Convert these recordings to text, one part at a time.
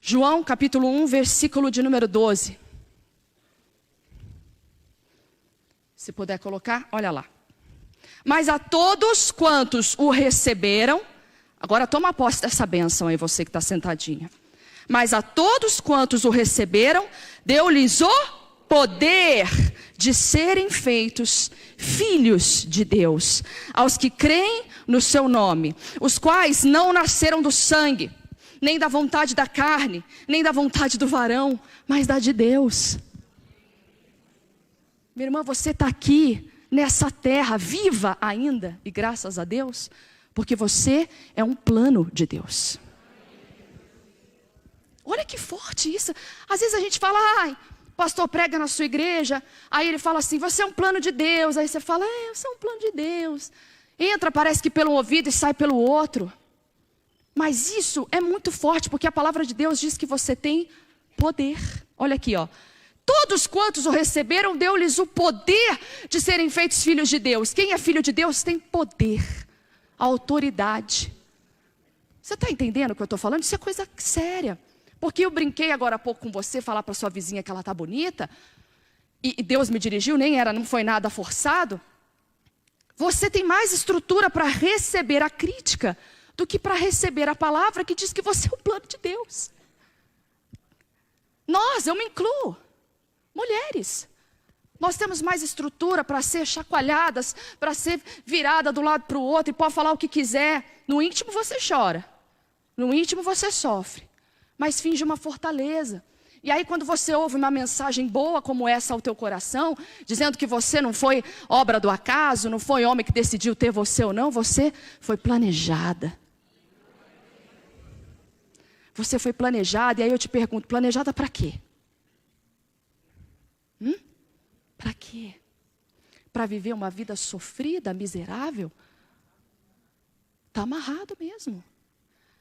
João capítulo 1, versículo de número 12. Se puder colocar, olha lá. Mas a todos quantos o receberam, agora toma posse dessa bênção aí, você que está sentadinha. Mas a todos quantos o receberam, deu-lhes o poder de serem feitos filhos de Deus, aos que creem no seu nome, os quais não nasceram do sangue, nem da vontade da carne, nem da vontade do varão, mas da de Deus. Minha irmã, você está aqui nessa terra, viva ainda, e graças a Deus, porque você é um plano de Deus. Olha que forte isso. Às vezes a gente fala, ai, pastor prega na sua igreja, aí ele fala assim, você é um plano de Deus. Aí você fala, eu sou um plano de Deus. Entra, parece que pelo ouvido e sai pelo outro. Mas isso é muito forte, porque a palavra de Deus diz que você tem poder. Olha aqui, ó. Todos quantos o receberam, deu-lhes o poder de serem feitos filhos de Deus. Quem é filho de Deus tem poder, autoridade. Você está entendendo o que eu estou falando? Isso é coisa séria. Porque eu brinquei agora há pouco com você, falar para sua vizinha que ela está bonita, e Deus me dirigiu, não foi nada forçado. Você tem mais estrutura para receber a crítica do que para receber a palavra que diz que você é o plano de Deus. Eu me incluo, mulheres, nós temos mais estrutura para ser chacoalhadas, para ser virada do lado para o outro e pode falar o que quiser. No íntimo você chora, no íntimo você sofre, mas finge uma fortaleza. E aí quando você ouve uma mensagem boa como essa ao teu coração, dizendo que você não foi obra do acaso, não foi homem que decidiu ter você ou não, você foi planejada. Você foi planejada, e aí eu te pergunto, planejada para quê? Para quê? Para viver uma vida sofrida, miserável? Está amarrado mesmo.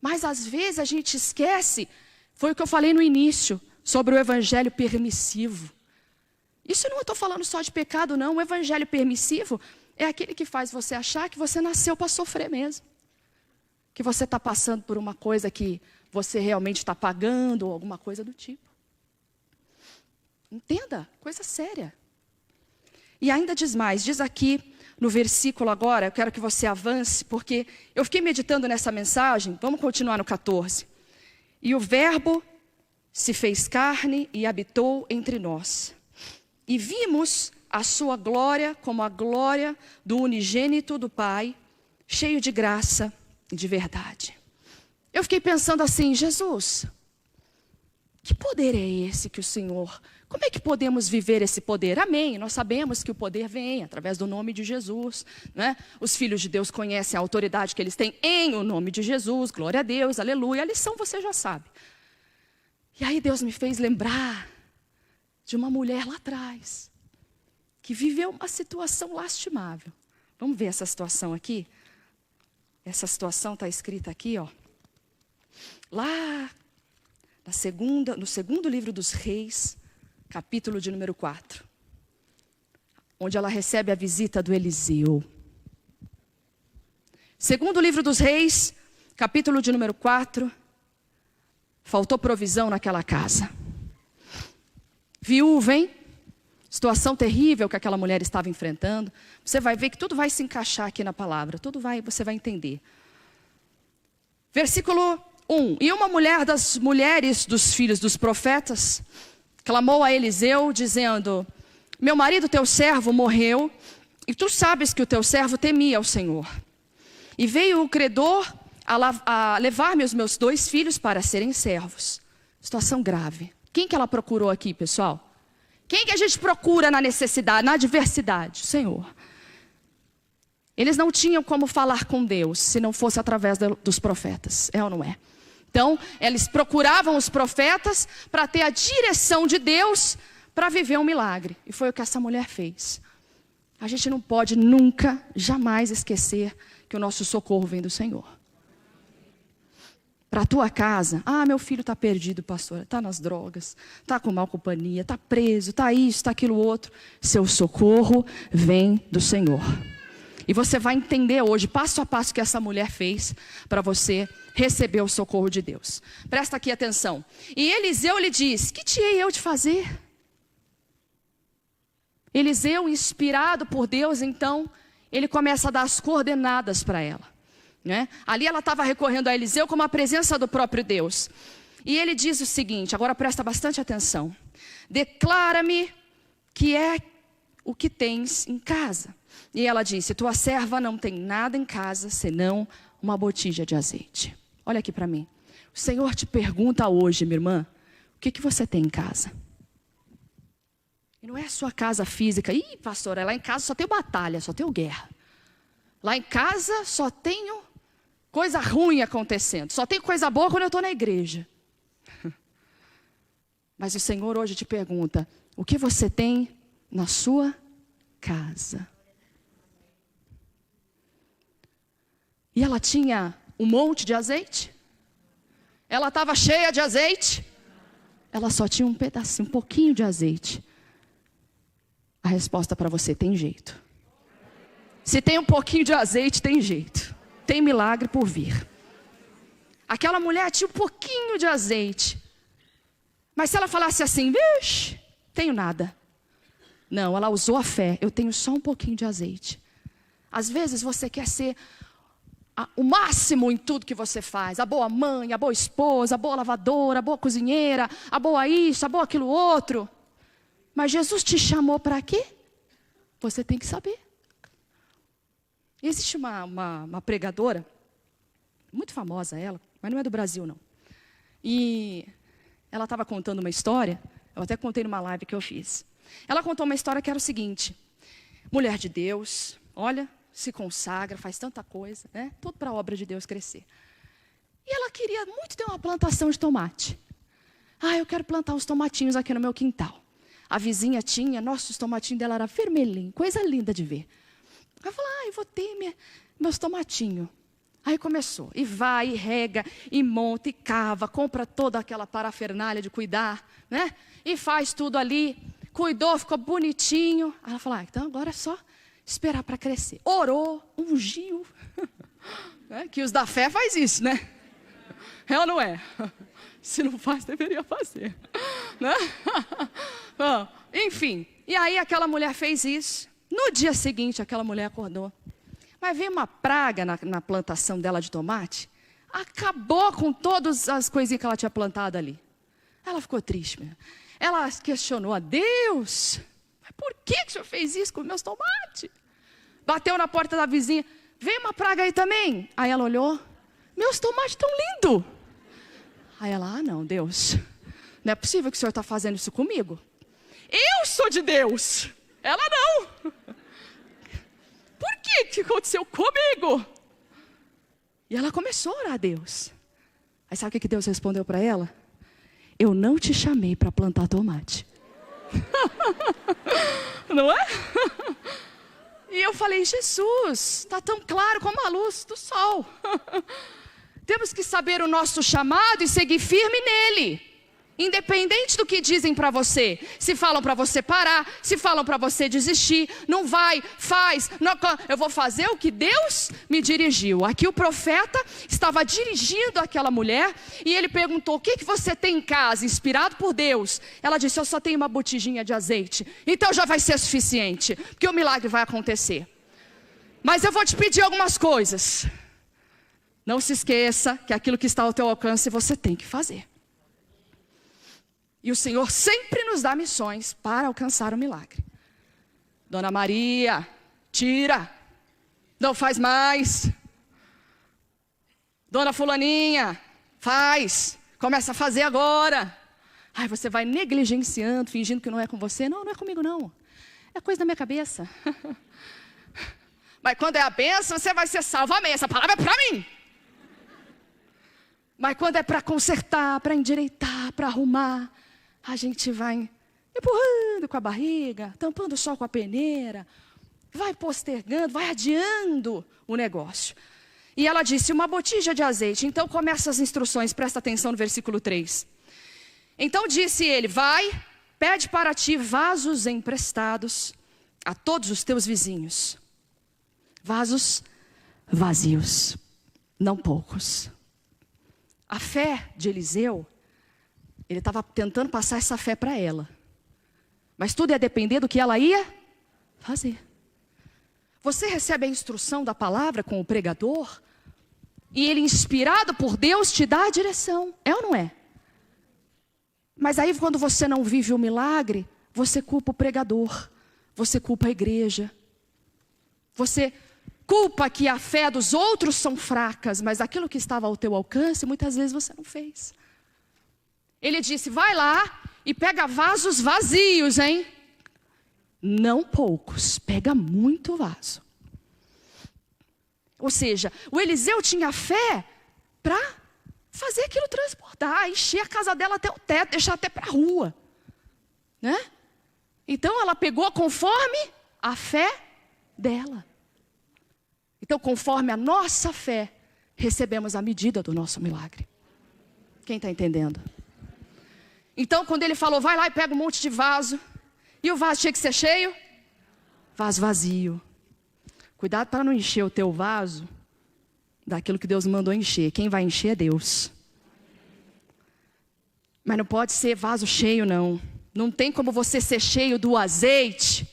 Mas às vezes a gente esquece, foi o que eu falei no início, sobre o evangelho permissivo. Isso não estou falando só de pecado não, o evangelho permissivo é aquele que faz você achar que você nasceu para sofrer mesmo. Que você está passando por uma coisa que você realmente está pagando, ou alguma coisa do tipo. Entenda, coisa séria. E ainda diz mais, diz aqui no versículo agora, eu quero que você avance, porque eu fiquei meditando nessa mensagem, vamos continuar no 14. E o verbo se fez carne e habitou entre nós. E vimos a sua glória como a glória do unigênito do Pai, cheio de graça e de verdade. Eu fiquei pensando assim, Jesus, que poder é esse que o Senhor... Como é que podemos viver esse poder? Amém, nós sabemos que o poder vem através do nome de Jesus, né? Os filhos de Deus conhecem a autoridade que eles têm em o nome de Jesus, glória a Deus, aleluia, a lição você já sabe. E aí Deus me fez lembrar de uma mulher lá atrás, que viveu uma situação lastimável. Vamos ver essa situação aqui? Essa situação está escrita aqui, ó. Lá no segundo livro dos Reis, capítulo de número 4, onde ela recebe a visita do Eliseu. Segundo livro dos Reis, capítulo de número 4, faltou provisão naquela casa. Viúva, hein? Situação terrível que aquela mulher estava enfrentando. Você vai ver que tudo vai se encaixar aqui na palavra, você vai entender. Versículo 1. E uma mulher das mulheres dos filhos dos profetas clamou a Eliseu, dizendo, meu marido, teu servo, morreu, e tu sabes que o teu servo temia ao Senhor. E veio o credor a levar-me os meus 2 filhos para serem servos. Situação grave. Quem que ela procurou aqui, pessoal? Quem que a gente procura na necessidade, na adversidade? O Senhor. Eles não tinham como falar com Deus, se não fosse através dos profetas. É ou não é? Então, eles procuravam os profetas para ter a direção de Deus para viver um milagre. E foi o que essa mulher fez. A gente não pode nunca, jamais esquecer que o nosso socorro vem do Senhor. Para a tua casa, meu filho está perdido, pastor, está nas drogas, está com mal companhia, está preso, está isso, está aquilo outro. Seu socorro vem do Senhor. E você vai entender hoje, passo a passo, o que essa mulher fez para você receber o socorro de Deus. Presta aqui atenção. E Eliseu lhe diz: que te hei eu de fazer? Eliseu, inspirado por Deus, então, ele começa a dar as coordenadas para ela, né? Ali ela estava recorrendo a Eliseu como a presença do próprio Deus. E ele diz o seguinte, agora presta bastante atenção: declara-me que é o que tens em casa. E ela disse: tua serva não tem nada em casa, senão uma botija de azeite. Olha aqui para mim. O Senhor te pergunta hoje, minha irmã, o que você tem em casa? E não é a sua casa física. Ih, pastora, lá em casa só tenho batalha, só tenho guerra. Lá em casa só tenho coisa ruim acontecendo. Só tem coisa boa quando eu estou na igreja. Mas o Senhor hoje te pergunta: o que você tem na sua casa? E ela tinha um monte de azeite? Ela estava cheia de azeite? Ela só tinha um pedacinho, um pouquinho de azeite. A resposta para você: tem jeito. Se tem um pouquinho de azeite, tem jeito. Tem milagre por vir. Aquela mulher tinha um pouquinho de azeite. Mas se ela falasse assim: vixe, tenho nada. Não, ela usou a fé. Eu tenho só um pouquinho de azeite. Às vezes você quer ser o máximo em tudo que você faz. A boa mãe, a boa esposa, a boa lavadora, a boa cozinheira, a boa isso, a boa aquilo outro. Mas Jesus te chamou para quê? Você tem que saber. Existe uma pregadora, muito famosa ela, mas não é do Brasil não. E ela estava contando uma história, eu até contei numa live que eu fiz. Ela contou uma história que era o seguinte: mulher de Deus, olha, se consagra, faz tanta coisa, né? Tudo para a obra de Deus crescer. E ela queria muito ter uma plantação de tomate. Eu quero plantar uns tomatinhos aqui no meu quintal. A vizinha tinha, nossa, os tomatinhos dela eram vermelhinhos, coisa linda de ver. Ela falou: eu vou ter meus tomatinhos. Aí começou, e vai, e rega, e monta, e cava, compra toda aquela parafernália de cuidar, né? E faz tudo ali, cuidou, ficou bonitinho. Aí ela falou: então agora é só esperar para crescer. Orou, ungiu. Né? Que os da fé faz isso, né? É ou não é? Se não faz, deveria fazer. Né? Enfim, e aí aquela mulher fez isso. No dia seguinte, aquela mulher acordou. Mas veio uma praga na plantação dela de tomate. Acabou com todas as coisinhas que ela tinha plantado ali. Ela ficou triste mesmo. Ela questionou a Deus: mas por que o senhor fez isso com meus tomates? Bateu na porta da vizinha: veio uma praga aí também? Aí ela olhou: meus tomates estão lindos. Aí ela: não, Deus, não é possível que o senhor está fazendo isso comigo. Eu sou de Deus, ela não. Por que aconteceu comigo? E ela começou a orar a Deus. Aí sabe o que Deus respondeu para ela? Eu não te chamei para plantar tomate. Não é? E eu falei: Jesus, está tão claro como a luz do sol. Temos que saber o nosso chamado e seguir firme nele. Independente do que dizem para você. Se falam para você parar, se falam para você desistir, não vai, faz, não, eu vou fazer o que Deus me dirigiu. Aqui o profeta estava dirigindo aquela mulher e ele perguntou: o que você tem em casa, inspirado por Deus? Ela disse: eu só tenho uma botijinha de azeite. Então já vai ser suficiente, porque o milagre vai acontecer. Mas eu vou te pedir algumas coisas. Não se esqueça que aquilo que está ao teu alcance você tem que fazer. E o Senhor sempre nos dá missões para alcançar o milagre. Dona Maria, tira, não faz mais. Dona Fulaninha, faz, começa a fazer agora. Você vai negligenciando, fingindo que não é com você. Não, não é comigo não, é coisa da minha cabeça. Mas quando é a bênção, você vai ser salvo. Amém, essa palavra é para mim. Mas quando é para consertar, para endireitar, para arrumar, a gente vai empurrando com a barriga, tampando o sol com a peneira, vai postergando, vai adiando o negócio. E ela disse: uma botija de azeite. Então começa as instruções, presta atenção no versículo 3. Então disse ele: vai, pede para ti vasos emprestados a todos os teus vizinhos. Vasos vazios, não poucos. A fé de Eliseu, ele estava tentando passar essa fé para ela. Mas tudo ia depender do que ela ia fazer. Você recebe a instrução da palavra com o pregador, e ele, inspirado por Deus, te dá a direção. É ou não é? Mas aí, quando você não vive o milagre, você culpa o pregador, você culpa a igreja, você culpa que a fé dos outros são fracas, mas aquilo que estava ao teu alcance, muitas vezes você não fez. Ele disse, vai lá e pega vasos vazios, hein? Não poucos, pega muito vaso. Ou seja, o Eliseu tinha fé para fazer aquilo transportar, encher a casa dela até o teto, deixar até para a rua, né? Então ela pegou conforme a fé dela. Então, conforme a nossa fé, recebemos a medida do nosso milagre. Quem está entendendo? Então, quando ele falou, vai lá e pega um monte de vaso, e o vaso tinha que ser cheio? Vaso vazio. Cuidado para não encher o teu vaso daquilo que Deus mandou encher. Quem vai encher é Deus. Mas não pode ser vaso cheio, não. Não tem como você ser cheio do azeite.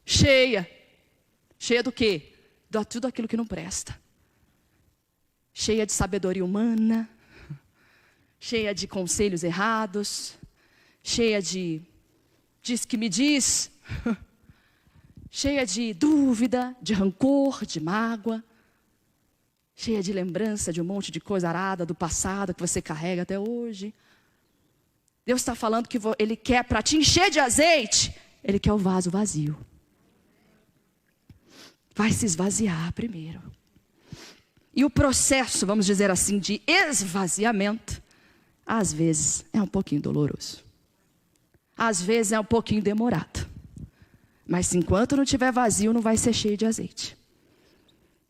Cheia. Cheia do quê? De tudo aquilo que não presta. Cheia de sabedoria humana. Cheia de conselhos errados. Cheia de diz que me diz. Cheia de dúvida, de rancor, de mágoa. Cheia de lembrança de um monte de coisa arada do passado que você carrega até hoje. Deus está falando que Ele quer, para te encher de azeite, Ele quer o vaso vazio. Vai se esvaziar primeiro. E o processo, vamos dizer assim, de esvaziamento, às vezes é um pouquinho doloroso. Às vezes é um pouquinho demorado. Mas enquanto não estiver vazio, não vai ser cheio de azeite.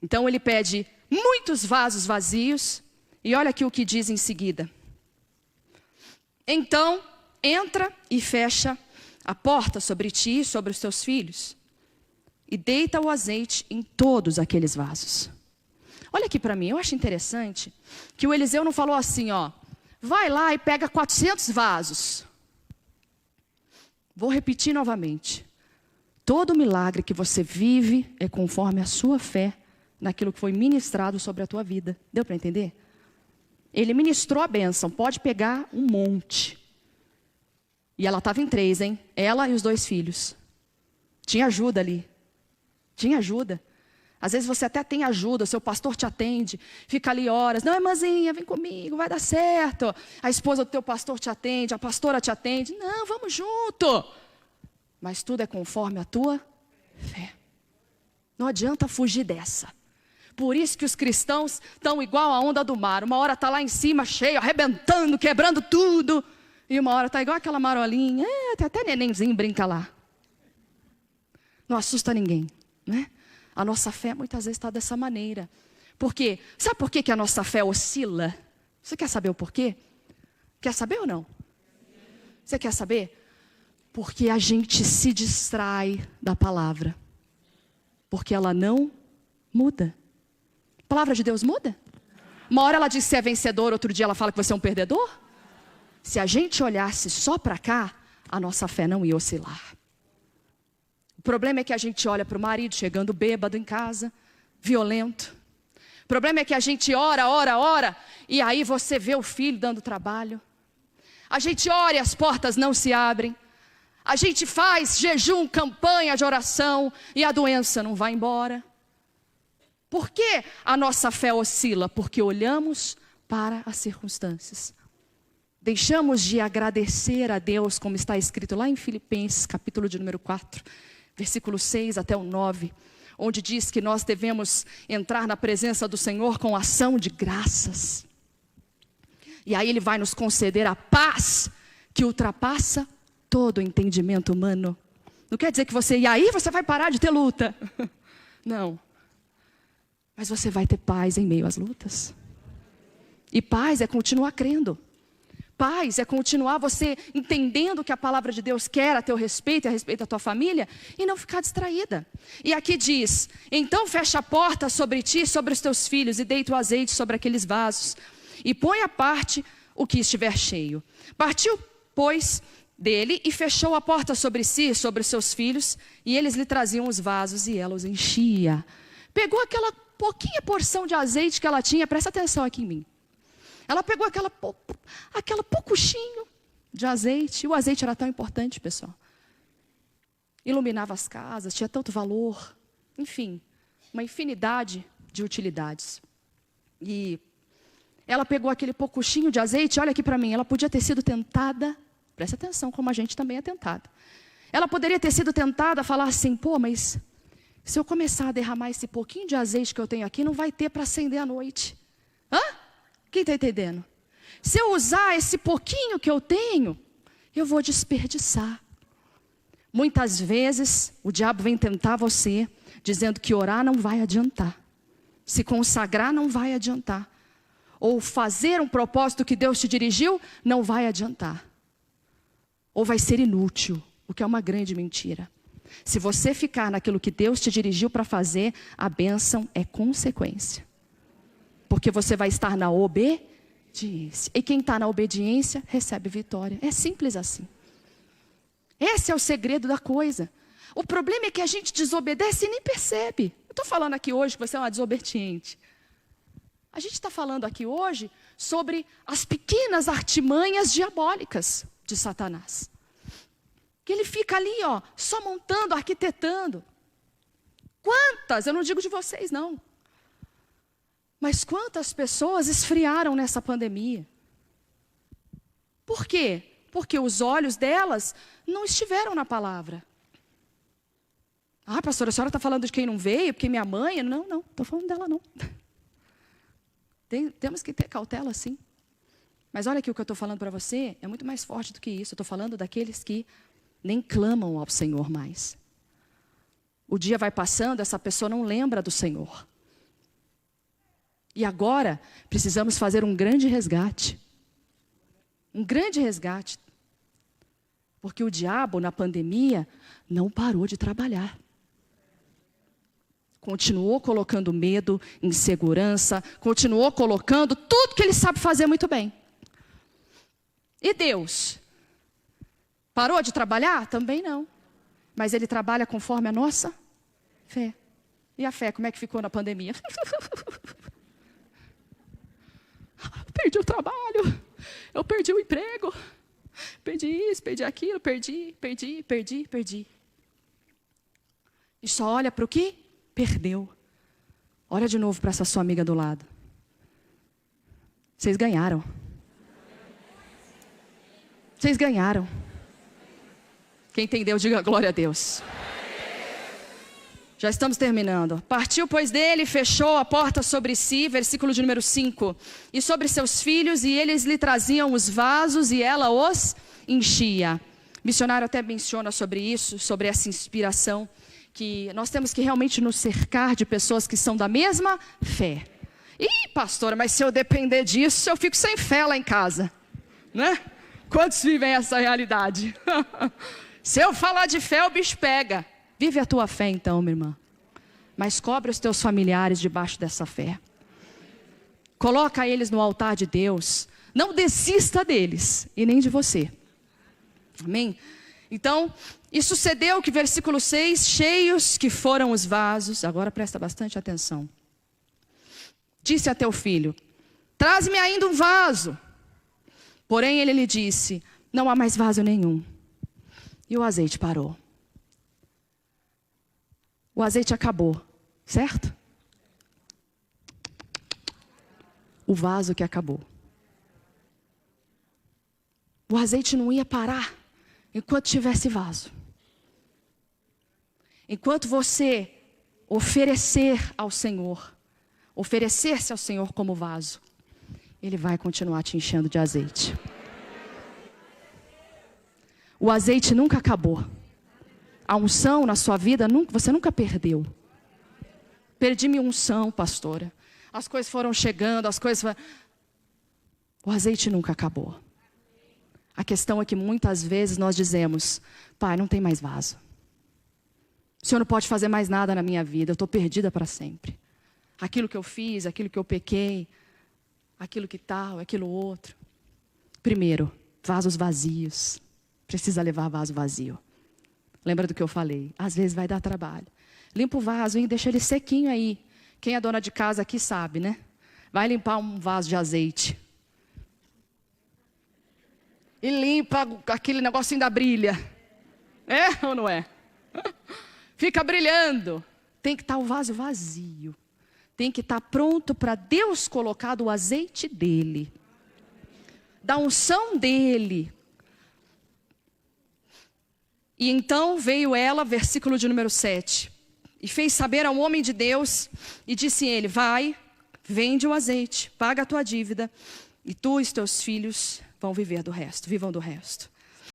Então ele pede muitos vasos vazios. E olha aqui o que diz em seguida. Então, entra e fecha a porta sobre ti e sobre os teus filhos. E deita o azeite em todos aqueles vasos. Olha aqui para mim, eu acho interessante que o Eliseu não falou assim, ó. Vai lá e pega 400 vasos. Vou repetir novamente. Todo milagre que você vive é conforme a sua fé naquilo que foi ministrado sobre a tua vida. Deu para entender? Ele ministrou a bênção. Pode pegar um monte. E ela estava em 3, hein? Ela e os 2 filhos. Tinha ajuda ali. Tinha ajuda. Às vezes você até tem ajuda, seu pastor te atende, fica ali horas. Não, irmãzinha, vem comigo, vai dar certo. A esposa do teu pastor te atende, a pastora te atende. Não, vamos junto. Mas tudo é conforme a tua fé. Não adianta fugir dessa. Por isso que os cristãos estão igual a onda do mar. Uma hora está lá em cima, cheio, arrebentando, quebrando tudo. E uma hora está igual aquela marolinha. Até nenenzinho brinca lá. Não assusta ninguém, né? A nossa fé muitas vezes está dessa maneira. Por quê? Sabe por que a nossa fé oscila? Você quer saber o porquê? Quer saber ou não? Você quer saber? Porque a gente se distrai da palavra. Porque ela não muda. A palavra de Deus muda? Uma hora ela diz que você é vencedor, outro dia ela fala que você é um perdedor? Se a gente olhasse só para cá, a nossa fé não ia oscilar. O problema é que a gente olha para o marido chegando bêbado em casa, violento. O problema é que a gente ora, e aí você vê o filho dando trabalho. A gente ora e as portas não se abrem. A gente faz jejum, campanha de oração e a doença não vai embora. Por que a nossa fé oscila? Porque olhamos para as circunstâncias. Deixamos de agradecer a Deus, como está escrito lá em Filipenses, capítulo de número 4, versículo 6 até o 9, onde diz que nós devemos entrar na presença do Senhor com ação de graças. E aí Ele vai nos conceder a paz que ultrapassa todo o entendimento humano. Não quer dizer que e aí você vai parar de ter luta. Não. Mas você vai ter paz em meio às lutas. E paz é continuar crendo. Paz é continuar você entendendo o que a palavra de Deus quer a teu respeito e a respeito da tua família e não ficar distraída. E aqui diz: então fecha a porta sobre ti e sobre os teus filhos e deita o azeite sobre aqueles vasos e põe à parte o que estiver cheio. Partiu, pois, dele e fechou a porta sobre si e sobre os seus filhos, e eles lhe traziam os vasos e ela os enchia. Pegou aquela pouquinha porção de azeite que ela tinha, presta atenção aqui em mim. Ela pegou aquela pouquinho de azeite. O azeite era tão importante, pessoal. Iluminava as casas, tinha tanto valor. Enfim, uma infinidade de utilidades. E ela pegou aquele pouquinho de azeite, olha aqui para mim, ela podia ter sido tentada, presta atenção como a gente também é tentada. Ela poderia ter sido tentada a falar assim: pô, mas se eu começar a derramar esse pouquinho de azeite que eu tenho aqui, não vai ter para acender à noite. Hã? Quem está entendendo? Se eu usar esse pouquinho que eu tenho, eu vou desperdiçar. Muitas vezes o diabo vem tentar você, dizendo que orar não vai adiantar, se consagrar não vai adiantar, ou fazer um propósito que Deus te dirigiu não vai adiantar, ou vai ser inútil, o que é uma grande mentira. Se você ficar naquilo que Deus te dirigiu para fazer, a bênção é consequência. Porque você vai estar na obediência. E quem está na obediência, recebe vitória. É simples assim. Esse é o segredo da coisa. O problema é que a gente desobedece e nem percebe. Eu estou falando aqui hoje que você é uma desobediente. A gente está falando aqui hoje sobre as pequenas artimanhas diabólicas de Satanás. Que ele fica ali, ó, só montando, arquitetando. Quantas, eu não digo de vocês não, mas quantas pessoas esfriaram nessa pandemia? Por quê? Porque os olhos delas não estiveram na palavra. Ah, pastora, a senhora está falando de quem não veio, porque minha mãe... Não, estou falando dela não. Temos que ter cautela sim. Mas olha aqui, o que eu estou falando para você é muito mais forte do que isso. Eu estou falando daqueles que nem clamam ao Senhor mais. O dia vai passando, essa pessoa não lembra do Senhor. E agora, precisamos fazer um grande resgate. Um grande resgate. Porque o diabo, na pandemia, não parou de trabalhar. Continuou colocando medo, insegurança, continuou colocando tudo que ele sabe fazer muito bem. E Deus? Parou de trabalhar? Também não. Mas ele trabalha conforme a nossa fé. E a fé, como é que ficou na pandemia? Perdi o trabalho, eu perdi o emprego, perdi isso, perdi aquilo, perdi. E só olha para o que perdeu. Olha de novo para essa sua amiga do lado. Vocês ganharam. Vocês ganharam. Quem entendeu, diga glória a Deus. Já estamos terminando. Partiu, pois, dele, fechou a porta sobre si, versículo de número 5. E sobre seus filhos, e eles lhe traziam os vasos, e ela os enchia. O missionário até menciona sobre isso, sobre essa inspiração, que nós temos que realmente nos cercar de pessoas que são da mesma fé. Ih, pastora, mas se eu depender disso, eu fico sem fé lá em casa. Né? Quantos vivem essa realidade? Se eu falar de fé, o bicho pega. Vive a tua fé então, minha irmã. Mas cobre os teus familiares debaixo dessa fé. Coloca eles no altar de Deus. Não desista deles e nem de você. Amém? Então, e sucedeu que versículo 6, cheios que foram os vasos. Agora presta bastante atenção. Disse a teu filho: traze-me ainda um vaso. Porém ele lhe disse: não há mais vaso nenhum. E o azeite parou. O azeite acabou, certo? O vaso que acabou. O azeite não ia parar enquanto tivesse vaso. Enquanto você oferecer ao Senhor, oferecer-se ao Senhor como vaso, Ele vai continuar te enchendo de azeite. O azeite nunca acabou. A unção na sua vida, você nunca perdeu. Perdi minha unção, pastora. As coisas foram chegando, o azeite nunca acabou. A questão é que muitas vezes nós dizemos: Pai, não tem mais vaso. O Senhor não pode fazer mais nada na minha vida, eu estou perdida para sempre. Aquilo que eu fiz, aquilo que eu pequei, aquilo que tal, aquilo outro. Primeiro, vasos vazios. Precisa levar vaso vazio. Lembra do que eu falei? Às vezes vai dar trabalho. Limpa o vaso, hein? Deixa ele sequinho aí. Quem é dona de casa aqui sabe, né? Vai limpar um vaso de azeite. E limpa aquele negocinho da brilha. É ou não é? Fica brilhando. Tem que estar o vaso vazio. Tem que estar pronto para Deus colocar do azeite dele. Da unção dele. E então veio ela, versículo de número 7. E fez saber ao homem de Deus. E disse ele: vai, vende o azeite, paga a tua dívida. E tu e os teus filhos vão viver do resto, vivam do resto.